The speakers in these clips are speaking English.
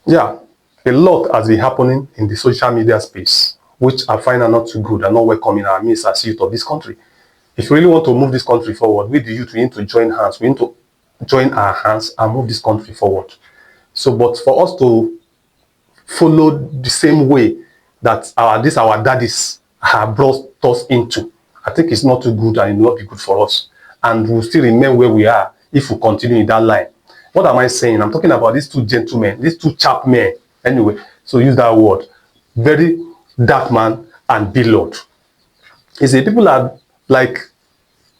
Yeah, a lot has been happening in the social media space, which I find are not too good and not welcoming our midst as youth of this country. If we really want to move this country forward, we the youth, we need to join hands. We need to join our hands and move this country forward. So, but for us to follow the same way that our daddies have brought us into, I think it's not too good and it will not be good for us. And we'll still remain where we are if we continue in that line. What am I saying? I'm talking about these two gentlemen, these two chap men. Anyway, so use that word. Very dark man and BLORD. You see, people are like,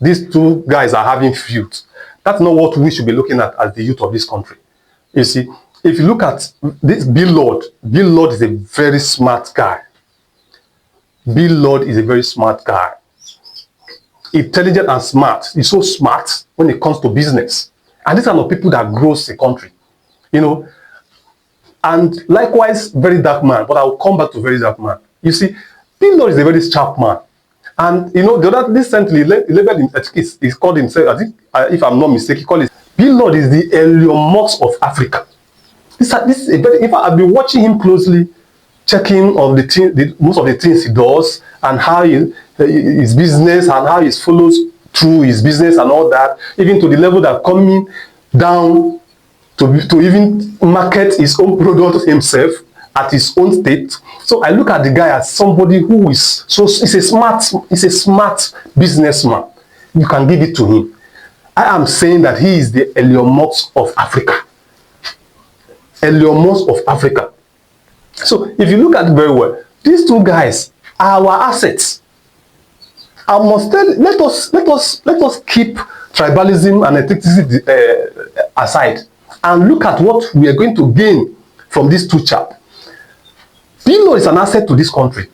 these two guys are having feuds. That's not what we should be looking at as the youth of this country. You see, if you look at this BLORD is a very smart guy. BLORD is a very smart guy. Intelligent and smart. He's so smart when it comes to business. And these are not people that grows the country. You know, and likewise, very dark man. But I will come back to very dark man. You see, BLORD is a very sharp man. And you know, the other recently labeled him, he's called himself, I think, if I'm not mistaken, he called it BLORD is the Elon Musk of Africa. This is a very, in fact, I've been watching him closely, checking on most of the things he does and how his business and how he follows through his business and all that, even to the level that coming down to even market his own product himself at his own state. So I look at the guy as somebody who is he's a smart businessman. You can give it to him. I am saying that he is the Elon Musk of Africa. Elon Musk of Africa. So if you look at it very well, these two guys are our assets. I must tell, let us keep tribalism and ethnicity aside and look at what we are going to gain from these two chaps. BLORD is an asset to this country.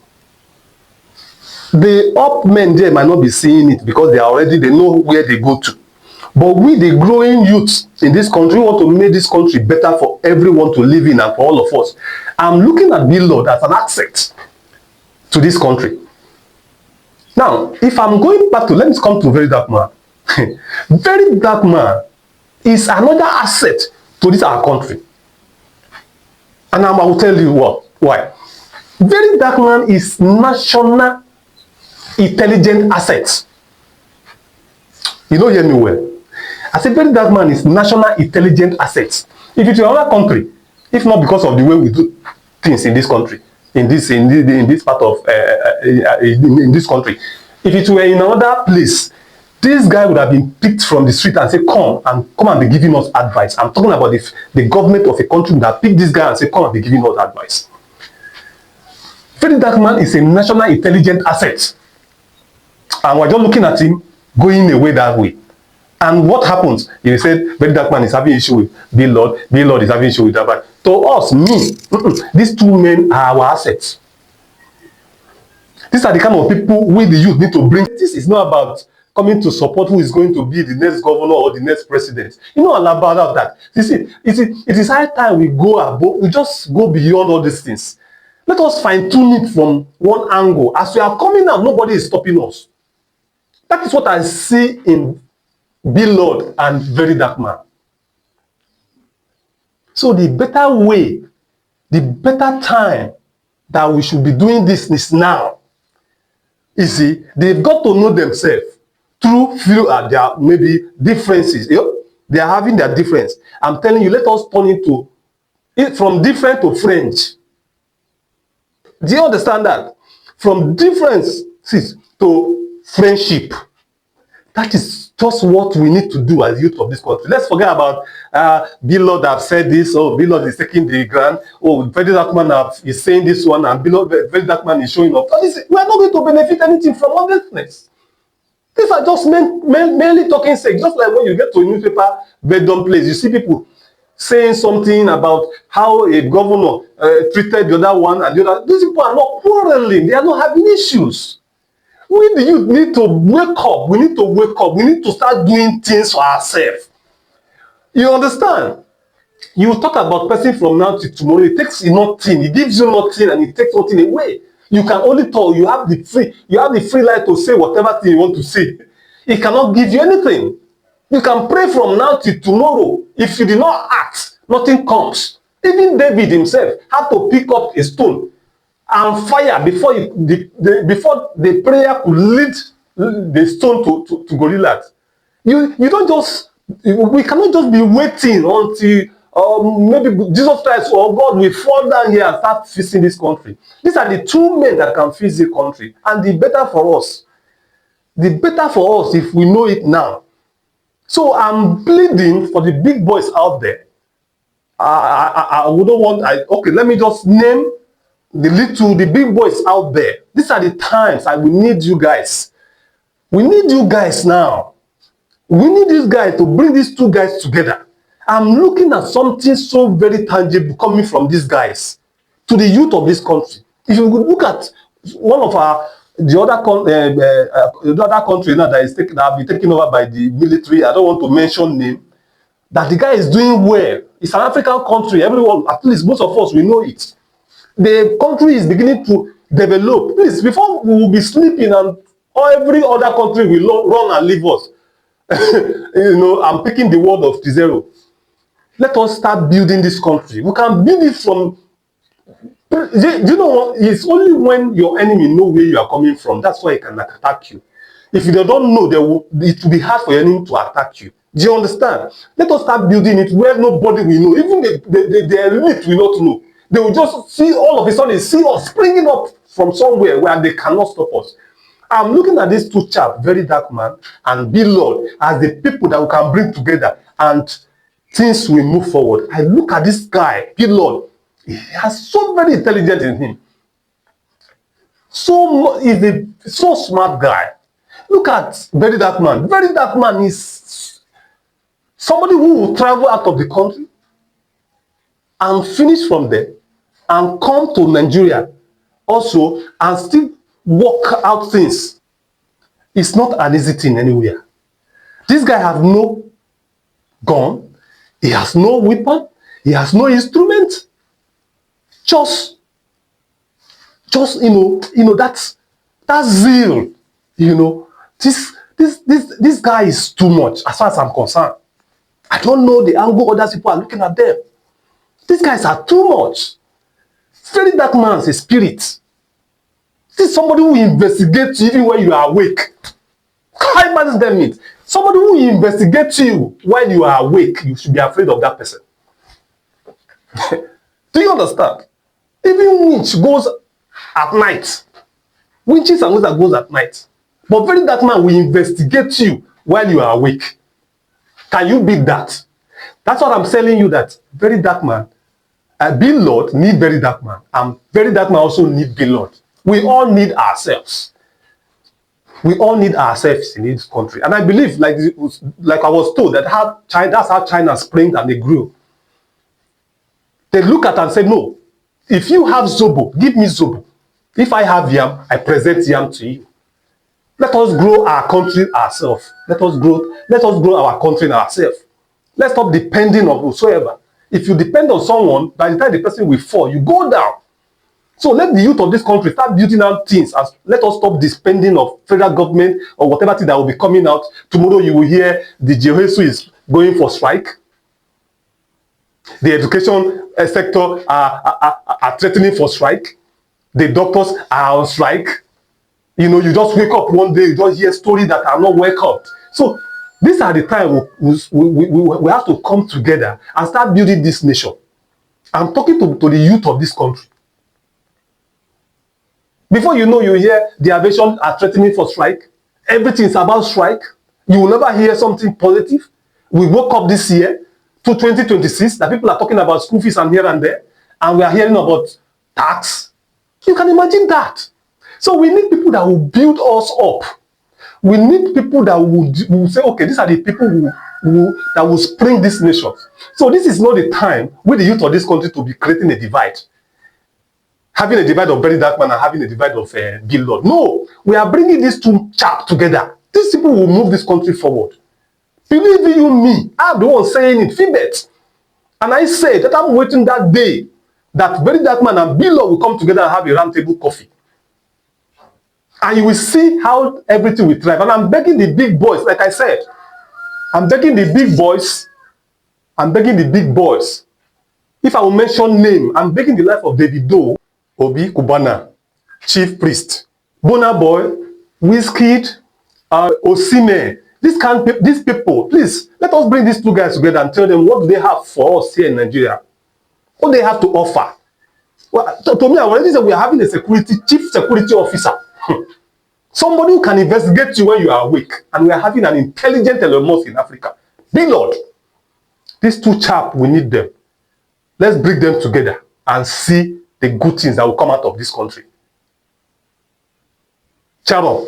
The up men there might not be seeing it because they know where they go to. But we, the growing youths in this country, want to make this country better for everyone to live in and for all of us. I'm looking at BLORD as an asset to this country. Now, if I'm going back to, let me come to very dark man. Very dark man is another asset to this our country. And I will tell you why. Very dark man is national intelligent assets. You don't hear me well. I said very dark man is national intelligent assets. If it's another country, if not because of the way we do things in this country, in this part of in this country, if it were in another place, this guy would have been picked from the street and say, come and be giving us advice. I'm talking about the government of a country that picked this guy and say, come and be giving us advice. Very dark man is a national intelligent asset. And we're just looking at him going away that way. And what happens? You said very dark man is having issue with BLORD, BLORD is having issue with that. But to us, these two men are our assets. These are the kind of people we the youth need to bring. This is not about coming to support who is going to be the next governor or the next president. You know all about that. You see, it is high time we go above, we just go beyond all these things. Let us fine-tune it from one angle. As we are coming out, nobody is stopping us. That is what I see in BLORD and very dark man. So the better way, the better time that we should be doing this is now. You see, they've got to know themselves through few their maybe differences. You know, they are having their difference. I'm telling you, let us turn it from different to French. Do you understand that? From differences to friendship. That is just what we need to do as youth of this country. Let's forget about BLORD have said this, or BLORD is taking the grant, or very dark man is saying this one, and very dark man is showing up. We are not going to benefit anything from all this. These are just mainly talking sake. Just like when you get to a newspaper bedroom place, you see people saying something about how a governor treated the other one and the other. These people are not quarreling. They are not having issues. We, the youth, need to wake up. We need to wake up. We need to start doing things for ourselves. You understand? You talk about person from now to tomorrow. It takes you nothing. It gives you nothing and it takes nothing away. You can only talk. You have the free right to say whatever thing you want to say. It cannot give you anything. You can pray from now till tomorrow. If you do not act, nothing comes. Even David himself had to pick up a stone and fire before before the prayer could lead the stone to Goliath. You don't just, we cannot just be waiting until maybe Jesus Christ or God will fall down here and start fixing this country. These are the two men that can fix the country, and the better for us. The better for us if we know it now. So I'm pleading for the big boys out there. I wouldn't want, okay, let me just name the big boys out there. These are the times I will need you guys. We need you guys now. We need these guys to bring these two guys together. I'm looking at something so very tangible coming from these guys to the youth of this country. If you could look at one of the other country now that have been taken over by the military, I don't want to mention name, that the guy is doing well. It's an African country. Everyone, at least most of us, we know it. The country is beginning to develop. Please, before we will be sleeping and every other country will run and leave us. I'm picking the word of Tizero. Let us start building this country. We can build it from. Do you know what? It's only when your enemy know where you are coming from. That's why he can attack you. If they don't know, it will be hard for your enemy to attack you. Do you understand? Let us start building it where nobody will know. Even the elite will not know. They will just see all of a sudden, see us springing up from somewhere where they cannot stop us. I'm looking at these two chaps, Very Dark Man and BLORD, as the people that we can bring together and things will move forward. I look at this guy, BLORD. He has so very intelligent in him. He's a so smart guy. Look at Very Dark Man. Very Dark Man is somebody who will travel out of the country and finish from there and come to Nigeria also and still work out things. It's not an easy thing anywhere. This guy has no gun, he has no weapon, he has no instrument. Just that's zeal. This guy is too much as far as I'm concerned. I don't know the angle other people are looking at them. These guys are too much. Very Dark Man is a spirit. This is somebody who investigates you even when you are awake. How bad is that mean? Somebody who investigates you while you are awake, you should be afraid of that person. Do you understand? Even winch goes at night. Winches and that goes at night. But Very Dark Man will investigate you while you are awake. Can you beat that? That's what I'm telling you, that Very Dark Man, BLORD need Very Dark Man, and Very Dark Man also need BLORD. We all need ourselves. We all need ourselves in this country. And I believe, like I was told, that's how China sprang and they grew. They look at and say, no, if you have Zobo, give me Zobo. If I have yam, I present yam to you. Let us grow our country ourselves. Let us grow our country ourselves. Let's stop depending on whosoever. If you depend on someone, by the time the person will fall, you go down. So let the youth of this country start building out things. Let us stop depending on federal government or whatever thing that will be coming out. Tomorrow you will hear the Jehesu is going for strike. The education sector are threatening for strike. The doctors are on strike. You just wake up one day, you just hear stories that are not welcomed. So these are the time we have to come together and start building this nation. I'm talking to the youth of this country. Before you know, you hear the aviation are threatening for strike. Everything is about strike. You will never hear something positive. We woke up this year to 2026 that people are talking about school fees and here and there, and we are hearing about tax. You can imagine that. So we need people that will build us up. We need people that will say, okay, these are the people that will spring this nation. So this is not the time with the youth of this country to be creating a divide. Having a divide of Very Dark Man and having a divide of BLORD. No, we are bringing these two chaps together. These people will move this country forward. Believe you me, I'm the one saying it, Fibet. And I say that I'm waiting that day that Very Dark Man and BLORD will come together and have a round table coffee. And you will see how everything will thrive. And I'm begging the big boys, like I said, I'm begging the big boys If I will mention name, I'm breaking the life of Davido, Obi Kubana, Chief Priest, Burna Boy, Wizkid, Osime. These people, please, let us bring these two guys together and tell them what do they have for us here in Nigeria. What they have to offer. Well, to me, I already said we are having a chief security officer. Somebody who can investigate you when you are awake. And we are having an intelligent Elon Musk in Africa. Big Lord. These two chaps, we need them. Let's bring them together and see the good things that will come out of this country. Ciao.